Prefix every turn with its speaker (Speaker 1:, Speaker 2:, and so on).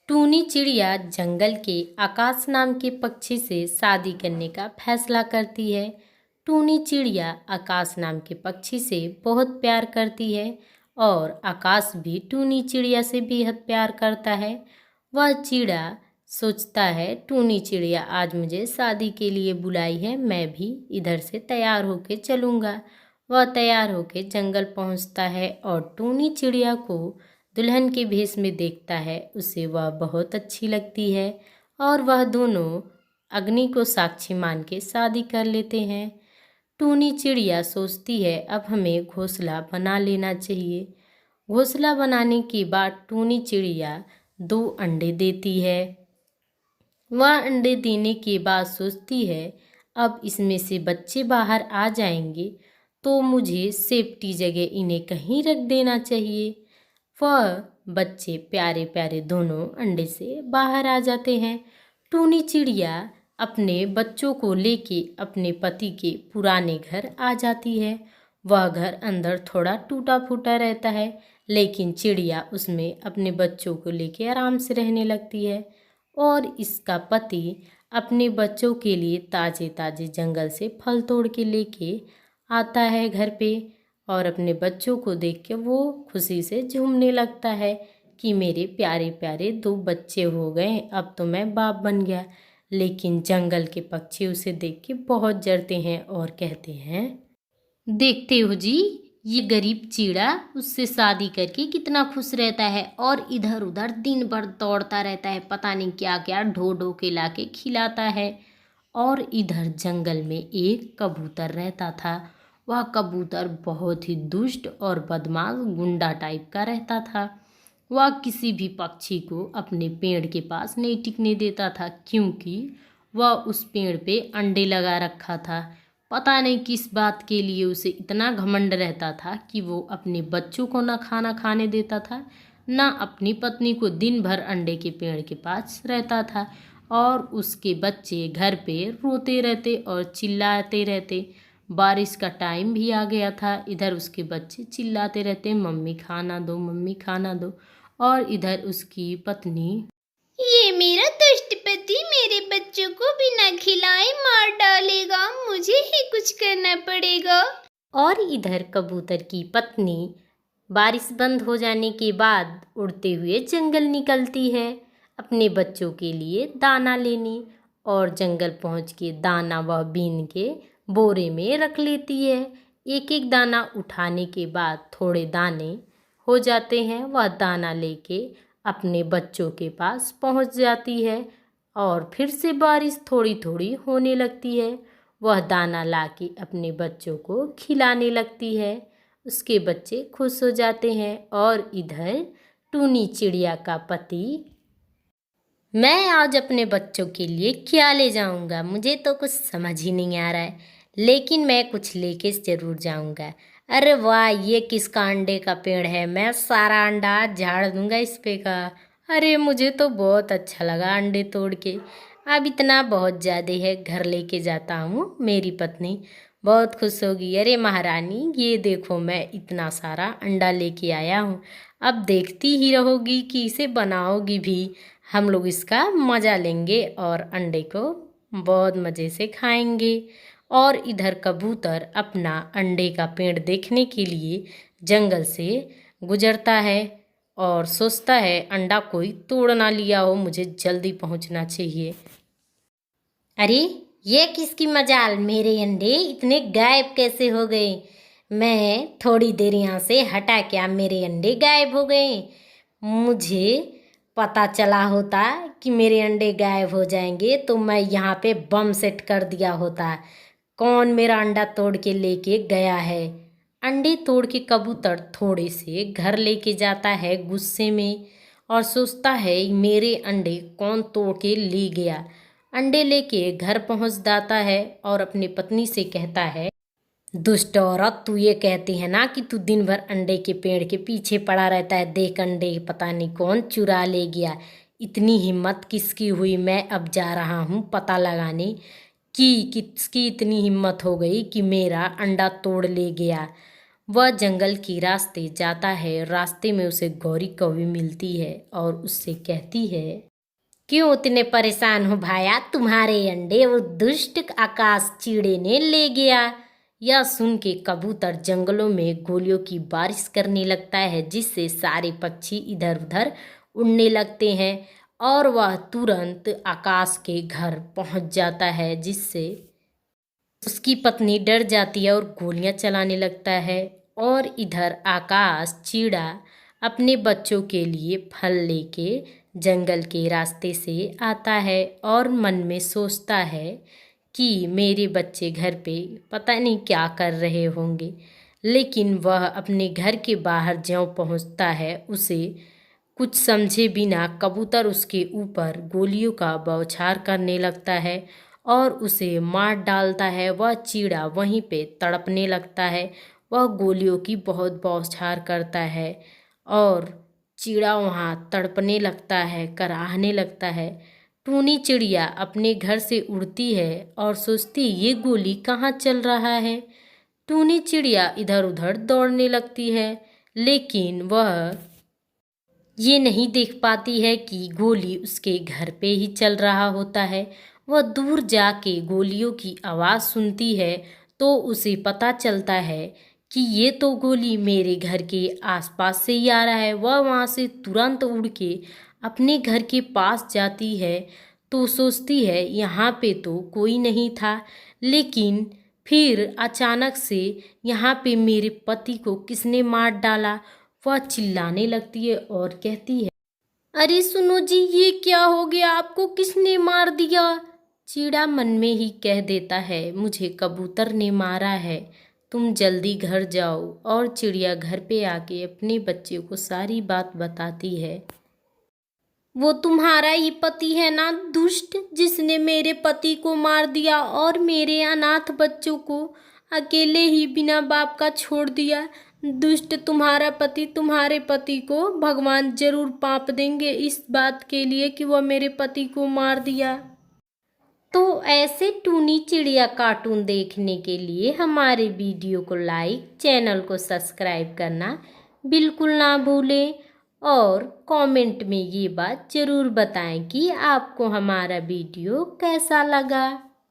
Speaker 1: टूनी चिड़िया जंगल के आकाश नाम के पक्षी से शादी करने का फैसला करती है। टूनी चिड़िया आकाश नाम के पक्षी से बहुत प्यार करती है और आकाश भी टूनी चिड़िया से बेहद प्यार करता है। वह चिड़ा सोचता है टूनी चिड़िया आज मुझे शादी के लिए बुलाई है, मैं भी इधर से तैयार होके चलूँगा। वह तैयार होके जंगल पहुँचता है और टूनी चिड़िया को दुल्हन के भेष में देखता है। उसे वह बहुत अच्छी लगती है और वह दोनों अग्नि को साक्षी मान के शादी कर लेते हैं। टूनी चिड़िया सोचती है अब हमें घोंसला बना लेना चाहिए। घोंसला बनाने के बाद टूनी चिड़िया 2 अंडे देती है। वह अंडे देने के बाद सोचती है अब इसमें से बच्चे बाहर आ जाएंगे तो मुझे सेफ्टी जगह इन्हें कहीं रख देना चाहिए। वह बच्चे प्यारे प्यारे दोनों अंडे से बाहर आ जाते हैं। टूनी चिड़िया अपने बच्चों को लेके अपने पति के पुराने घर आ जाती है। वह घर अंदर थोड़ा टूटा फूटा रहता है, लेकिन चिड़िया उसमें अपने बच्चों को लेके आराम से रहने लगती है और इसका पति अपने बच्चों के लिए ताज़े ताज़े जंगल से फल तोड़ के लेके आता है घर पे और अपने बच्चों को देख के वो खुशी से झूमने लगता है कि मेरे प्यारे प्यारे 2 बच्चे हो गए, अब तो मैं बाप बन गया। लेकिन जंगल के पक्षी उसे देख के बहुत डरते हैं और कहते हैं, देखते हो जी, ये गरीब चिड़ा उससे शादी करके कितना खुश रहता है और इधर उधर दिन भर दौड़ता रहता है, पता नहीं क्या क्या ढो ढो के ला के खिलाता है। और इधर जंगल में एक कबूतर रहता था। वह कबूतर बहुत ही दुष्ट और बदमाश गुंडा टाइप का रहता था। वह किसी भी पक्षी को अपने पेड़ के पास नहीं टिकने देता था, क्योंकि वह उस पेड़ पे अंडे लगा रखा था। पता नहीं किस बात के लिए उसे इतना घमंड रहता था कि वो अपने बच्चों को ना खाना खाने देता था, ना अपनी पत्नी को दिन भर अंडे के पेड़ के पास रहता था। और उसके बच्चे घर पे रोते रहते और चिल्लाते रहते। बारिश का टाइम भी आ गया था। इधर उसके बच्चे चिल्लाते रहते, मम्मी खाना दो, मम्मी खाना दो। और इधर उसकी पत्नी,
Speaker 2: ये मेरा दुष्ट पति मेरे बच्चों को बिना खिलाए मार डालेगा, मुझे ही कुछ करना पड़ेगा।
Speaker 1: और इधर कबूतर की पत्नी बारिश बंद हो जाने के बाद उड़ते हुए जंगल निकलती है अपने बच्चों के लिए दाना लेने। और जंगल पहुंच के दाना वह बीन के बोरे में रख लेती है। एक एक दाना उठाने के बाद थोड़े दाने हो जाते हैं। वह दाना लेके अपने बच्चों के पास पहुंच जाती है और फिर से बारिश थोड़ी थोड़ी होने लगती है। वह दाना लाके अपने बच्चों को खिलाने लगती है। उसके बच्चे खुश हो जाते हैं। और इधर टूनी चिड़िया का पति, मैं आज अपने बच्चों के लिए क्या ले जाऊंगा, मुझे तो कुछ समझ ही नहीं आ रहा है, लेकिन मैं कुछ लेके ज़रूर जाऊंगा। अरे वाह, ये किसका अंडे का पेड़ है, मैं सारा अंडा आज झाड़ दूंगा इस पे का। अरे मुझे तो बहुत अच्छा लगा अंडे तोड़ के। अब इतना बहुत ज़्यादा है, घर लेके जाता हूँ, मेरी पत्नी बहुत खुश होगी। अरे महारानी, ये देखो मैं इतना सारा अंडा लेके आया हूँ, अब देखती ही रहोगी कि इसे बनाओगी भी। हम लोग इसका मज़ा लेंगे और अंडे को बहुत मज़े से खाएंगे। और इधर कबूतर अपना अंडे का पेड़ देखने के लिए जंगल से गुजरता है और सोचता है अंडा कोई तोड़ ना लिया हो, मुझे जल्दी पहुंचना चाहिए। अरे ये किसकी मजाल, मेरे अंडे इतने गायब कैसे हो गए? मैं थोड़ी देर यहाँ से हटा, क्या मेरे अंडे गायब हो गए? मुझे पता चला होता कि मेरे अंडे गायब हो जाएंगे तो मैं यहाँ पे बम सेट कर दिया होता। कौन मेरा अंडा तोड़ के लेके गया है? अंडे तोड़ के कबूतर थोड़े से घर लेके जाता है गुस्से में और सोचता है मेरे अंडे कौन तोड़ के ले गया। अंडे लेके घर पहुंच जाता है और अपनी पत्नी से कहता है, दुष्ट औरत, तू ये कहती है ना कि तू दिन भर अंडे के पेड़ के पीछे पड़ा रहता है, देख अंडे पता नहीं कौन चुरा ले गया। इतनी हिम्मत किसकी हुई? मैं अब जा रहा हूँ पता लगाने कि किसकी इतनी हिम्मत हो गई कि मेरा अंडा तोड़ ले गया। वह जंगल के रास्ते जाता है। रास्ते में उसे गौरी कौवी मिलती है और उससे कहती है, क्यों इतने परेशान हो भाया? तुम्हारे अंडे वो दुष्ट आकाश चिड़े ने ले गया। यह सुन के कबूतर जंगलों में गोलियों की बारिश करने लगता है, जिससे सारे पक्षी इधर उधर उड़ने लगते हैं और वह तुरंत आकाश के घर पहुंच जाता है, जिससे उसकी पत्नी डर जाती है और गोलियां चलाने लगता है। और इधर आकाश चिड़ा अपने बच्चों के लिए फल लेके जंगल के रास्ते से आता है और मन में सोचता है कि मेरे बच्चे घर पे पता नहीं क्या कर रहे होंगे। लेकिन वह अपने घर के बाहर ज्यों पहुंचता है, उसे कुछ समझे बिना कबूतर उसके ऊपर गोलियों का बौछार करने लगता है और उसे मार डालता है। वह चीड़ा वहीं पे तड़पने लगता है। वह गोलियों की बहुत बौछार करता है और चीड़ा वहाँ तड़पने लगता है, कराहने लगता है। टूनी चिड़िया अपने घर से उड़ती है और सोचती ये गोली कहाँ चल रहा है। टूनी चिड़िया इधर उधर दौड़ने लगती है, लेकिन वह ये नहीं देख पाती है कि गोली उसके घर पे ही चल रहा होता है। वह दूर जाके गोलियों की आवाज़ सुनती है तो उसे पता चलता है कि ये तो गोली मेरे घर के आसपास से ही आ रहा है। वह वहाँ से तुरंत उड़ के अपने घर के पास जाती है तो सोचती है यहाँ पे तो कोई नहीं था, लेकिन फिर अचानक से यहाँ पे मेरे पति को किसने मार डाला। वह चिल्लाने लगती है और कहती है, अरे सुनो जी, ये क्या हो गया? आपको किसने मार दिया? चीड़ा मन में ही कह देता है, मुझे कबूतर ने मारा है, तुम जल्दी घर जाओ। और चिड़िया घर पे आके अपने बच्चे को सारी बात बताती है। वो तुम्हारा ही पति है ना दुष्ट, जिसने मेरे पति को मार दिया और मेरे अनाथ बच्चों को अकेले ही बिना बाप का छोड़ दिया। दुष्ट तुम्हारा पति, तुम्हारे पति को भगवान जरूर पाप देंगे इस बात के लिए कि वह मेरे पति को मार दिया। तो ऐसे टूनी चिड़िया कार्टून देखने के लिए हमारे वीडियो को लाइक, चैनल को सब्सक्राइब करना बिल्कुल ना भूलें और कमेंट में ये बात ज़रूर बताएं कि आपको हमारा वीडियो कैसा लगा।